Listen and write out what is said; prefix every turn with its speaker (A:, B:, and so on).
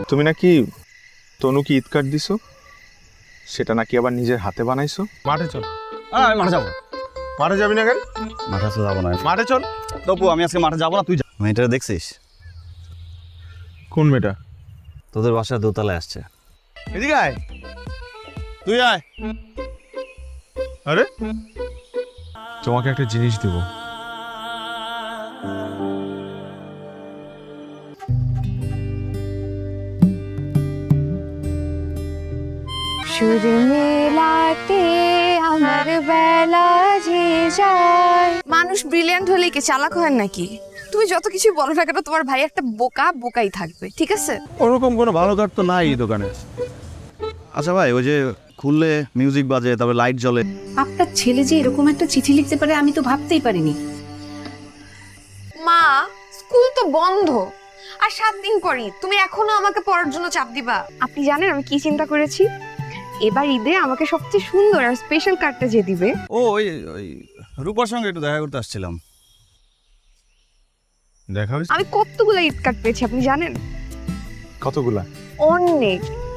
A: তুমি নাকি তনুকে ঈদ কার্ড দিছো, সেটা নাকি আবার নিজের হাতে বানাইছো?
B: মাঠে চল।
C: আমি মাঠে যাবো।
A: মাঠে যাবি না কেন?
C: মাঠে তো যাবো না।
A: মাঠে চল।
C: তবু আমি আজকে মাঠে যাবো না, তুই যা। মেয়েটা দেখছিস?
A: কোন মেয়েটা?
C: তোদের বাসায় দোতলায় আসছে।
A: এদিকে আয়।
C: তুই আয়।
A: আরে তোমাকে একটা জিনিস দেবো।
D: সুর মেলাতে আমার বেলা যে যায়। মানুষ ব্রিলিয়ান্ট হলেই কি চালাক হয় নাকি? তুমি যত কিছু বলো না কেন, তোমার ভাই একটা বোকাই থাকবে, ঠিক আছে?
B: ওরকম কোনো ভালো কার্ড তো নাই এই দোকানে।
C: আচ্ছা ভাই, ওই যে খুললে মিউজিক বাজে, তারপরে লাইট জ্বলে।
E: আপনার ছেলে যে এরকম একটা চিঠি লিখতে পারে আমি তো ভাবতেই পারিনি।
D: মা, স্কুল তো বন্ধ আর 7 দিন পরই তুমি এখনো আমাকে পড়ার জন্য চাপ দিবা? আপনি জানেন আমি কি চিন্তা করেছি? এবার ঈদে আমাকে সবচেয়ে সুন্দর আর স্পেশাল কার্ডটা যে দিবে।
C: ও ওই রূপার সঙ্গে একটু দেখা করতে আসছিলাম।
A: দেখা হয়েছে?
D: আমি কতগুলো ঈদ কার্ড পেয়েছি আপনি জানেন?
A: কতগুলা?
D: অনেক।